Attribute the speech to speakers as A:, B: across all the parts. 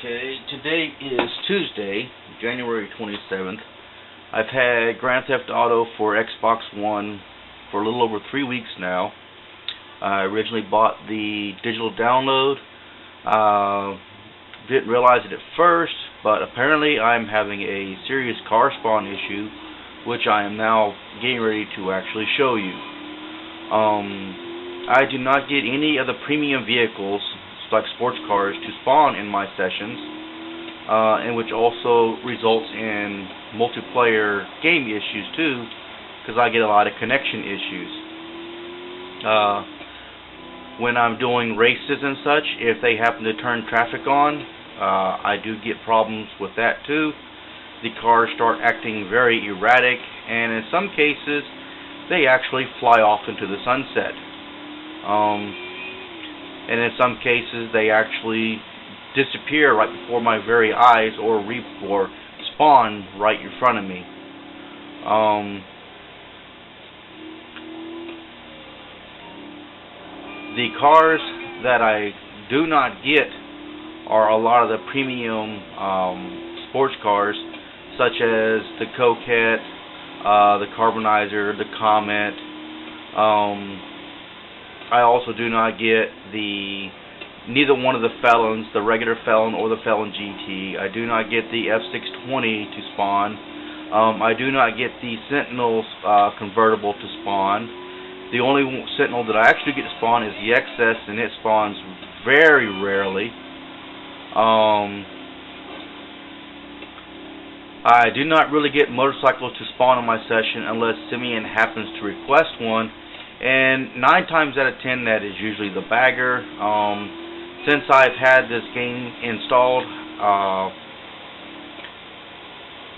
A: Okay, today is Tuesday, January 27th. I've had Grand Theft Auto for Xbox One for a little over 3 weeks now. I originally bought the digital download. Didn't realize it at first, but apparently I'm having a serious car spawn issue, which I am now getting ready to actually show you. I do not get any of the premium vehicles like sports cars to spawn in my sessions, and which also results in multiplayer game issues too, because I get a lot of connection issues. When I'm doing races and such, if they happen to turn traffic on, I do get problems with that too. The cars start acting very erratic, and in some cases they actually fly off into the sunset. And in some cases they actually disappear right before my very eyes, or spawn right in front of me. The cars that I do not get are a lot of the premium sports cars, such as the Coquette, the Carbonizer, the Comet. I also do not get neither one of the Felons, the regular Felon or the Felon GT. I do not get the F620 to spawn. I do not get the Sentinel convertible to spawn. The only Sentinel that I actually get to spawn is the XS, and it spawns very rarely. I do not really get motorcycles to spawn in my session unless Simeon happens to request one. And 9 times out of 10, that is usually the bagger. Since I've had this game installed,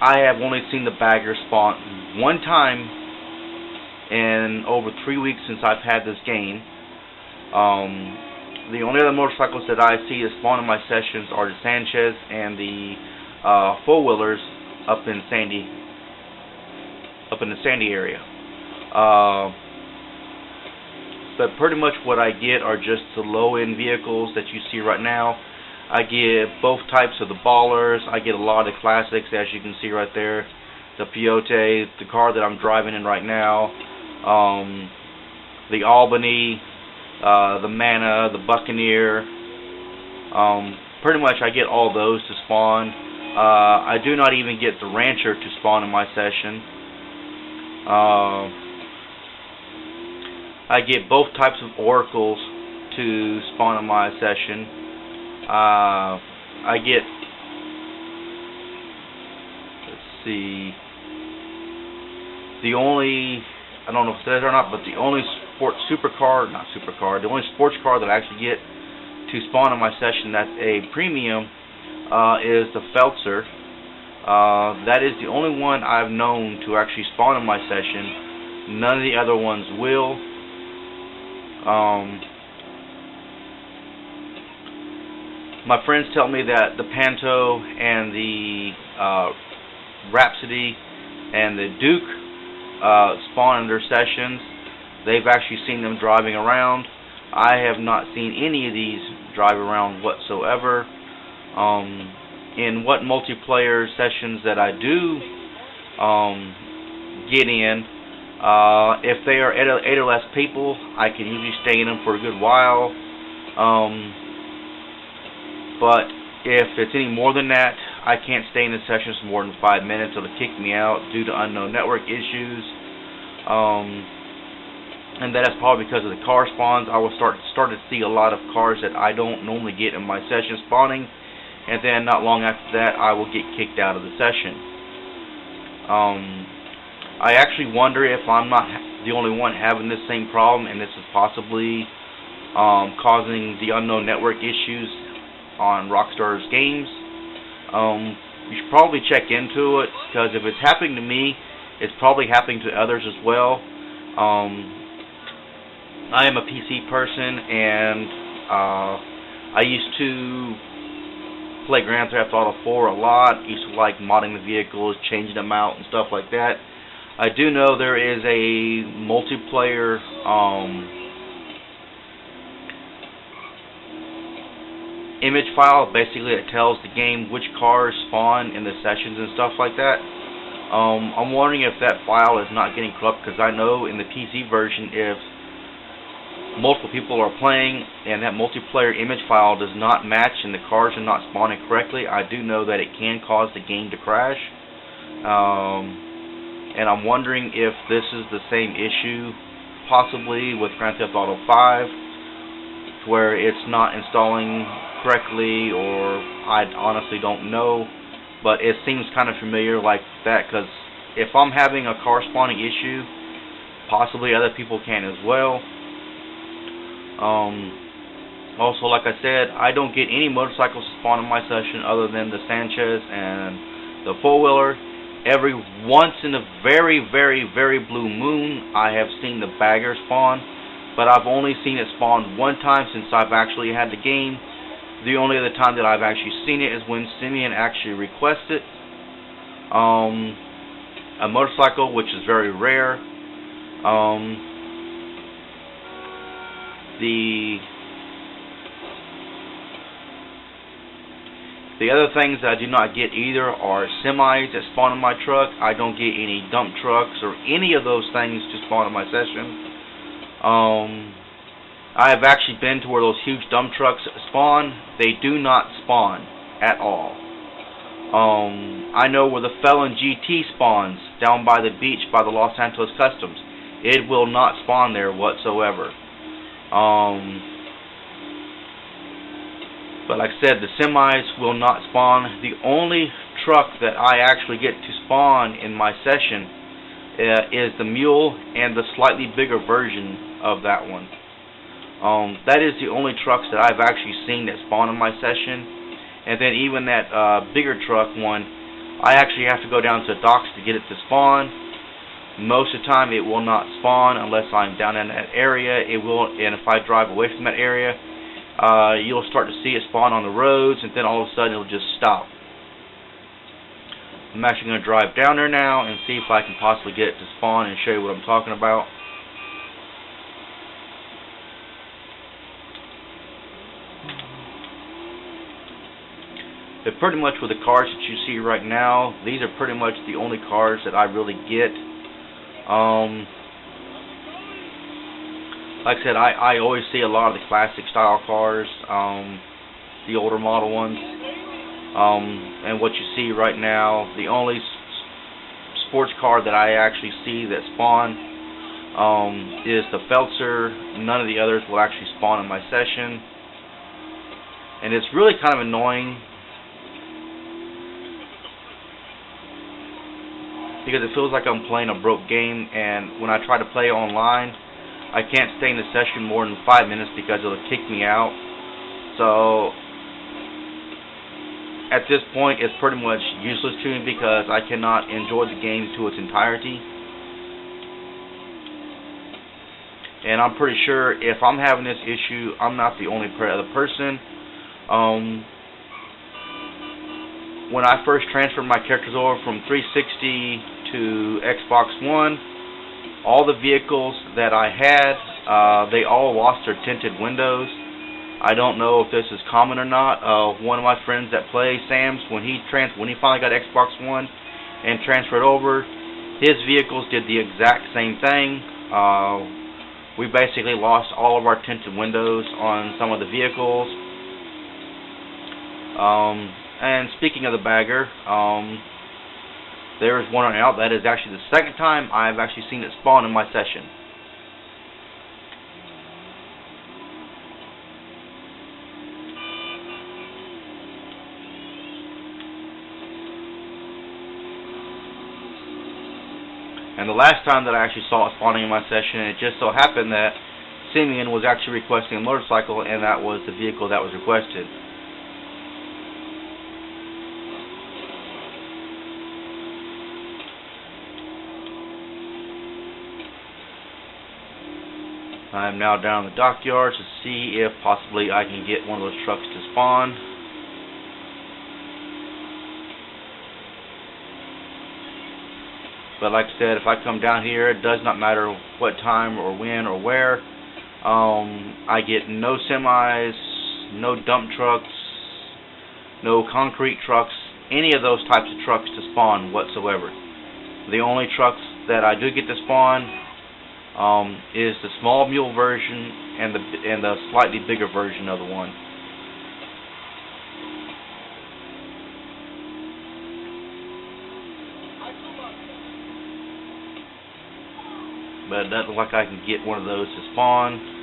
A: I have only seen the bagger spawn one time in over 3 weeks since I've had this game. The only other motorcycles that I see that spawn in my sessions are the Sanchez and the four-wheelers up in the Sandy area. But pretty much what I get are just the low-end vehicles that you see right now. I get both types of the ballers. I get a lot of the classics, as you can see right there. The Peyote, the car that I'm driving in right now, the Albany, the Mana, the Buccaneer. Pretty much I get all those to spawn. I do not even get the Rancher to spawn in my session. I get both types of Oracles to spawn in my session. I get, let's see, the only, I don't know if it says it or not, but the only the only sports car that I actually get to spawn in my session that's a premium is the Feltzer. That is the only one I've known to actually spawn in my session. None of the other ones will. My friends tell me that the Panto and the Rhapsody and the Duke spawn in their sessions. They've actually seen them driving around. I have not seen any of these drive around whatsoever. In what multiplayer sessions that I do get in, if they are 8 or less people, I can usually stay in them for a good while. But if it's any more than that, I can't stay in the sessions for more than 5 minutes. It'll kick me out due to unknown network issues. And that is probably because of the car spawns. I will start to see a lot of cars that I don't normally get in my session spawning, and then not long after that, I will get kicked out of the session. I actually wonder if I'm not the only one having this same problem, and this is possibly causing the unknown network issues on Rockstar's games. You should probably check into it, because if it's happening to me, it's probably happening to others as well. I am a PC person, and I used to play Grand Theft Auto 4 a lot. Used to like modding the vehicles, changing them out, and stuff like that. I do know there is a multiplayer image file. Basically, it tells the game which cars spawn in the sessions and stuff like that. I'm wondering if that file is not getting corrupt, because I know in the PC version, if multiple people are playing and that multiplayer image file does not match and the cars are not spawning correctly, I do know that it can cause the game to crash. And I'm wondering if this is the same issue possibly with Grand Theft Auto 5, where it's not installing correctly, or I honestly don't know, but it seems kind of familiar like that, because if I'm having a car spawning issue, possibly other people can as well. Also, like I said, I don't get any motorcycles to spawn in my session other than the Sanchez and the four-wheeler. Every once in a very, very, very blue moon, I have seen the bagger spawn, but I've only seen it spawn one time since I've actually had the game. The only other time that I've actually seen it is when Simeon actually requested a motorcycle, which is very rare. The other things that I do not get either are semis that spawn in my truck. I don't get any dump trucks or any of those things to spawn in my session. I have actually been to where those huge dump trucks spawn. They do not spawn at all. I know where the Felon GT spawns, down by the beach by the Los Santos Customs. It will not spawn there whatsoever. But like I said, the semis will not spawn. The only truck that I actually get to spawn in my session is the Mule and the slightly bigger version of that one. That is the only trucks that I've actually seen that spawn in my session. And then even that bigger truck one, I actually have to go down to the docks to get it to spawn. Most of the time it will not spawn unless I'm down in that area. It will, and if I drive away from that area, you'll start to see it spawn on the roads, and then all of a sudden it'll just stop. I'm actually going to drive down there now and see if I can possibly get it to spawn and show you what I'm talking about. But pretty much with the cars that you see right now, these are pretty much the only cars that I really get. Like I said, I always see a lot of the classic style cars, the older model ones. And what you see right now, the only sports car that I actually see that spawn is the Feltzer. None of the others will actually spawn in my session. And it's really kind of annoying, because it feels like I'm playing a broke game, and when I try to play online, I can't stay in the session more than 5 minutes because it'll kick me out. So at this point, it's pretty much useless to me because I cannot enjoy the game to its entirety. And I'm pretty sure if I'm having this issue, I'm not the only other person. When I first transferred my characters over from 360 to Xbox One, all the vehicles that I had, they all lost their tinted windows. I don't know if this is common or not. One of my friends that plays Sam's, when he finally got Xbox One and transferred over, his vehicles did the exact same thing. We basically lost all of our tinted windows on some of the vehicles. And speaking of the bagger, there is one on out. That is actually the second time I've actually seen it spawn in my session. And the last time that I actually saw it spawning in my session, it just so happened that Simeon was actually requesting a motorcycle, and that was the vehicle that was requested. I'm now down in the dockyard to see if possibly I can get one of those trucks to spawn. But like I said, if I come down here, it does not matter what time or when or where. I get no semis, no dump trucks, no concrete trucks, any of those types of trucks to spawn whatsoever. The only trucks that I do get to spawn is the small mule version and the slightly bigger version of the one. But it doesn't look like I can get one of those to spawn.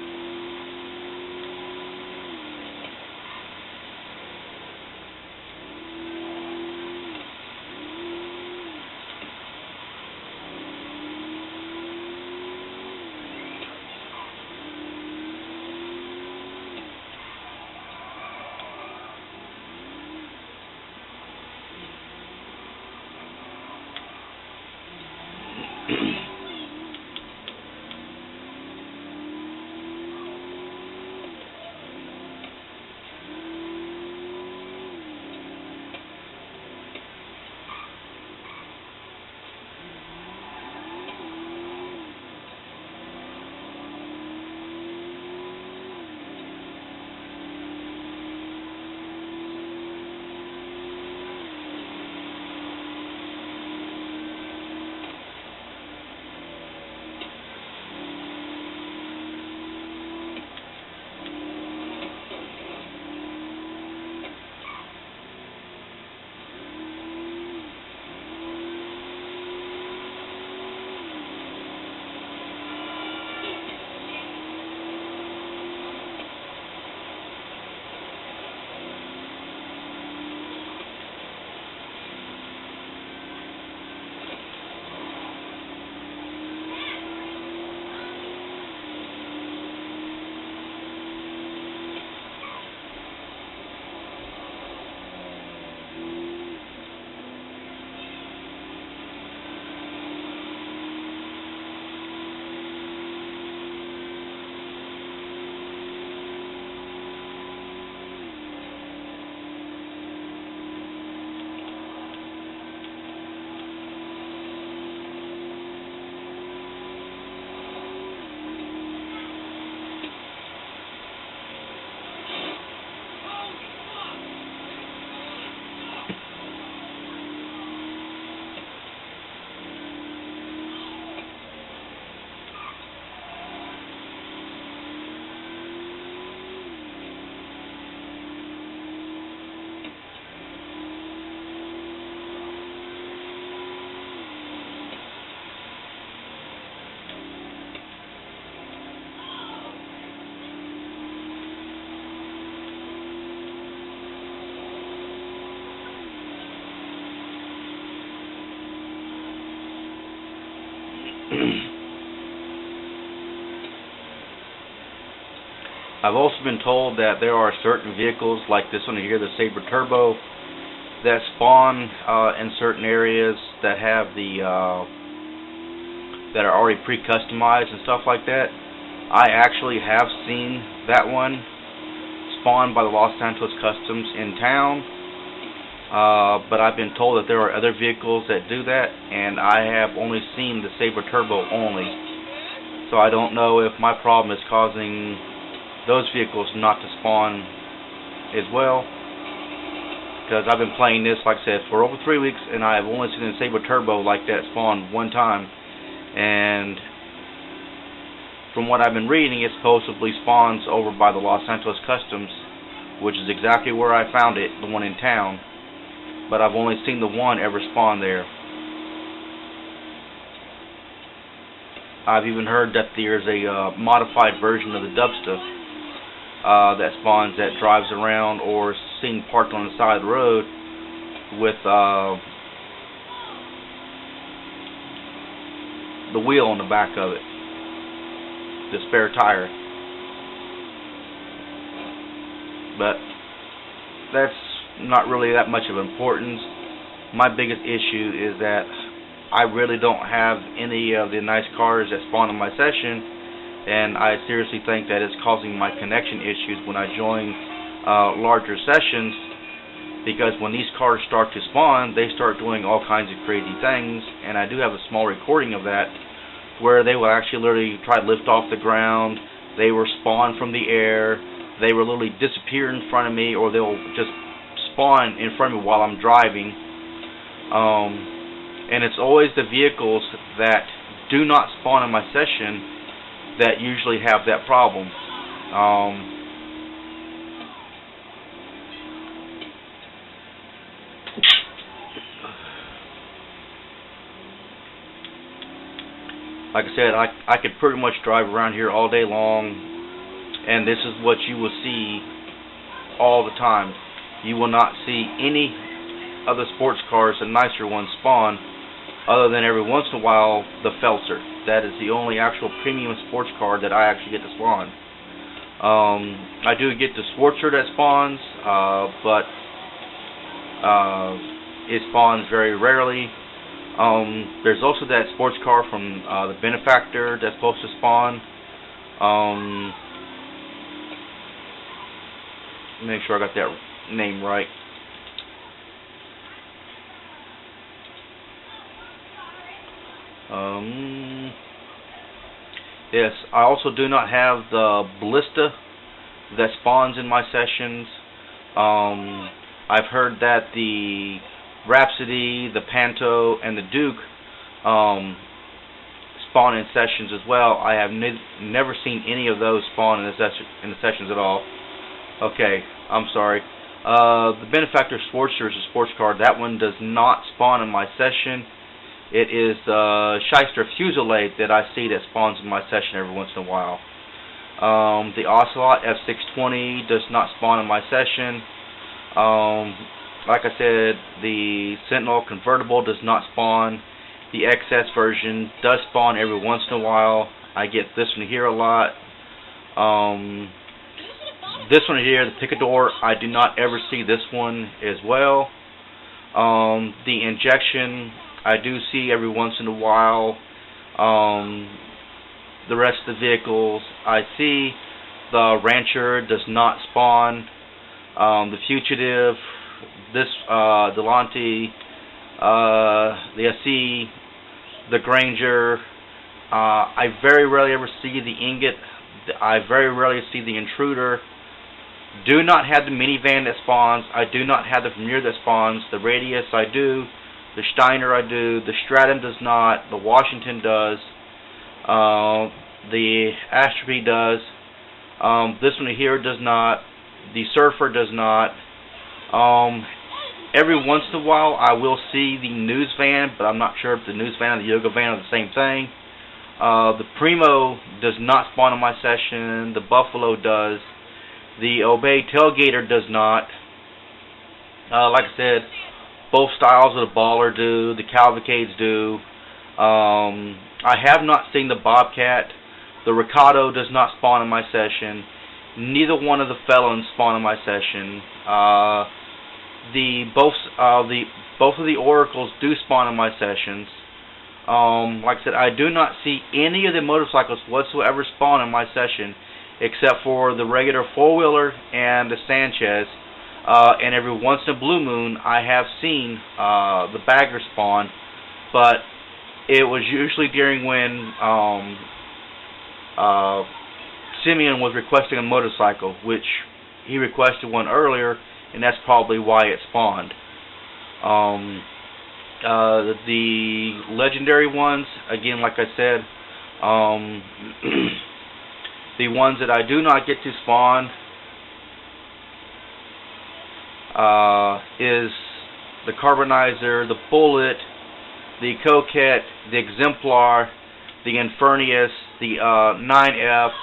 A: I've also been told that there are certain vehicles like this one here, the Sabre Turbo, that spawn in certain areas that have that are already pre-customized and stuff like that. I actually have seen that one spawned by the Los Santos Customs in town, but I've been told that there are other vehicles that do that, and I have only seen the Sabre Turbo only. So I don't know if my problem is causing those vehicles not to spawn as well, because I've been playing this, like I said, for over 3 weeks, and I have only seen the Sabre Turbo like that spawn one time. And from what I've been reading, it supposedly spawns over by the Los Santos Customs, which is exactly where I found it, the one in town. But I've only seen the one ever spawn there. I've even heard that there's a modified version of the Dubsta that spawns, that drives around or seen parked on the side of the road with the wheel on the back of it, the spare tire. But that's not really that much of importance. My biggest issue is that I really don't have any of the nice cars that spawn in my session, and I seriously think that it's causing my connection issues when I join larger sessions, because when these cars start to spawn, they start doing all kinds of crazy things. And I do have a small recording of that, where they will actually literally try to lift off the ground, they will spawn from the air, they will literally disappear in front of me, or they'll just spawn in front of me while I'm driving. And it's always the vehicles that do not spawn in my session that usually have that problem. Like I said, I could pretty much drive around here all day long, and this is what you will see all the time. You will not see any other sports cars, the nicer ones, spawn, other than every once in a while the Feltzer. That is the only actual premium sports car that I actually get to spawn. I do get the Schwarzer that spawns, but it spawns very rarely. There's also that sports car from the Benefactor that's supposed to spawn. Make sure I got that name right. Yes, I also do not have the Ballista that spawns in my sessions. I've heard that the Rhapsody, the Panto, and the Duke spawn in sessions as well. I have never seen any of those spawn in the sessions at all. Okay, I'm sorry. The Benefactor Schwarzer is a sports car. That one does not spawn in my session. It is the Shyster Fusillade that I see that spawns in my session every once in a while. The Ocelot F620 does not spawn in my session. Like I said, the Sentinel Convertible does not spawn. The XS version does spawn every once in a while. I get this one here a lot. This one here, the Picador, I do not ever see this one as well. The Injection, I do see every once in a while. The rest of the vehicles I see. The Rancher does not spawn. The Fugitive, this Delante, the SE, the Granger. I very rarely ever see the Ingot. I very rarely see the Intruder. Do not have the minivan that spawns. I do not have the Premier that spawns. The Radius I do. The Steiner I do. The Stratum does not. The Washington does. The Astropy does. This one here does not. The Surfer does not. Every once in a while I will see the News Van, but I'm not sure if the News Van and the Yoga Van are the same thing. The Primo does not spawn in my session. The Buffalo does. The Obey Tailgater does not. Like I said, both styles of the Baller do. The Cavalcades do. I have not seen the Bobcat. The Ricardo does not spawn in my session. Neither one of the Felons spawn in my session. Both of the Oracles do spawn in my sessions. Like I said, I do not see any of the motorcycles whatsoever spawn in my session, except for the regular four-wheeler and the Sanchez. And every once in a blue moon, I have seen the Bagger spawn, but it was usually during when Simeon was requesting a motorcycle, which he requested one earlier, and that's probably why it spawned. The legendary ones, again, like I said, the ones that I do not get to spawn is the Carbonizer, the Bullet, the Coquette, the Exemplar, the Infernius, the 9F,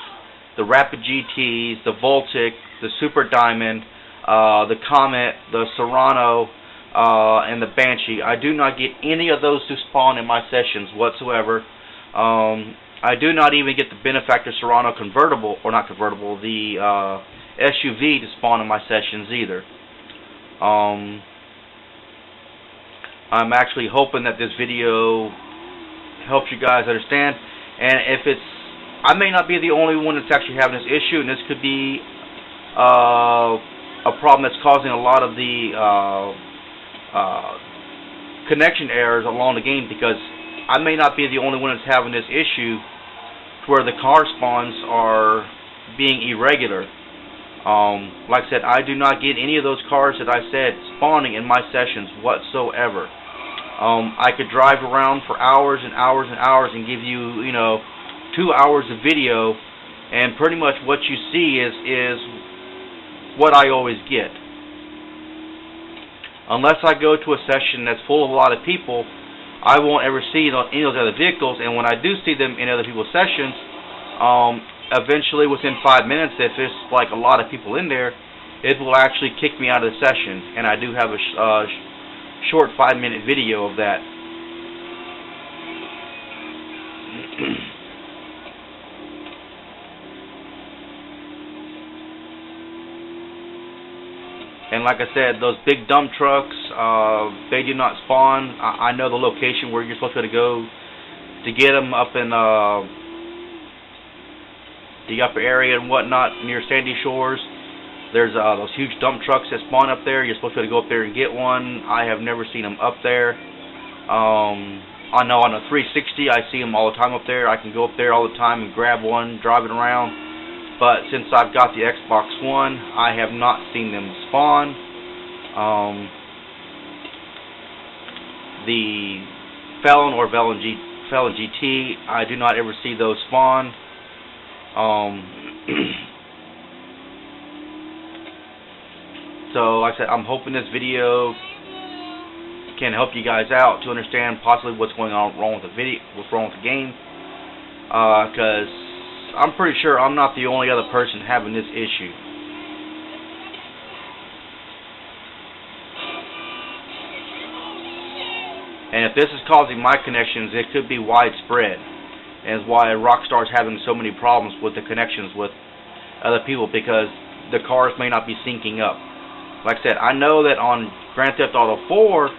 A: the Rapid GTs, the Voltic, the Super Diamond, the Comet, the Serrano, and the Banshee. I do not get any of those to spawn in my sessions whatsoever. I do not even get the Benefactor Serrano convertible, or not convertible, the SUV to spawn in my sessions either. I'm actually hoping that this video helps you guys understand, and if it's, I may not be the only one that's actually having this issue, and this could be a problem that's causing a lot of the connection errors along the game, because I may not be the only one that's having this issue where the car spawns are being irregular. Like I said, I do not get any of those cars that I said spawning in my sessions whatsoever. I could drive around for hours and hours and hours and give you, 2 hours of video, and pretty much what you see is what I always get. Unless I go to a session that's full of a lot of people, I won't ever see any of those other vehicles, and when I do see them in other people's sessions, eventually within 5 minutes, if there's like a lot of people in there, it will actually kick me out of the session, and I do have a short 5-minute video of that. And like I said, those big dump trucks, they do not spawn. I know the location where you're supposed to go to get them up in the upper area and whatnot near Sandy Shores. There's those huge dump trucks that spawn up there. You're supposed to go up there and get one. I have never seen them up there. I know on a 360 I see them all the time up there. I can go up there all the time and grab one, drive it around. But since I've got the Xbox One, I have not seen them spawn. The Felon or Felon GT, I do not ever see those spawn. So, like I said, I'm hoping this video can help you guys out to understand possibly what's going on wrong with the video, what's wrong with the game. Because I'm pretty sure I'm not the only other person having this issue. And if this is causing my connections, it could be widespread. And it's why Rockstar is having so many problems with the connections with other people, because the cars may not be syncing up. Like I said, I know that on Grand Theft Auto 4,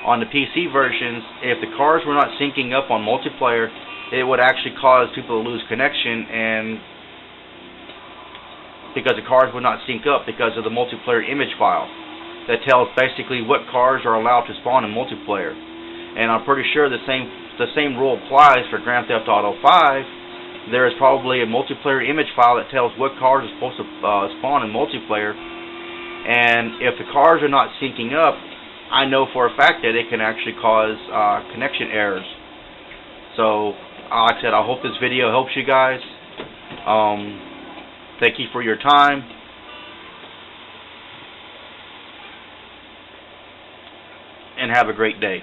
A: on the PC versions, if the cars were not syncing up on multiplayer, it would actually cause people to lose connection, and because the cars would not sync up because of the multiplayer image file that tells basically what cars are allowed to spawn in multiplayer. And I'm pretty sure the same rule applies for Grand Theft Auto 5. There is probably a multiplayer image file that tells what cars are supposed to spawn in multiplayer. And if the cars are not syncing up, I know for a fact that it can actually cause connection errors. So, like I said, I hope this video helps you guys. Thank you for your time. And have a great day.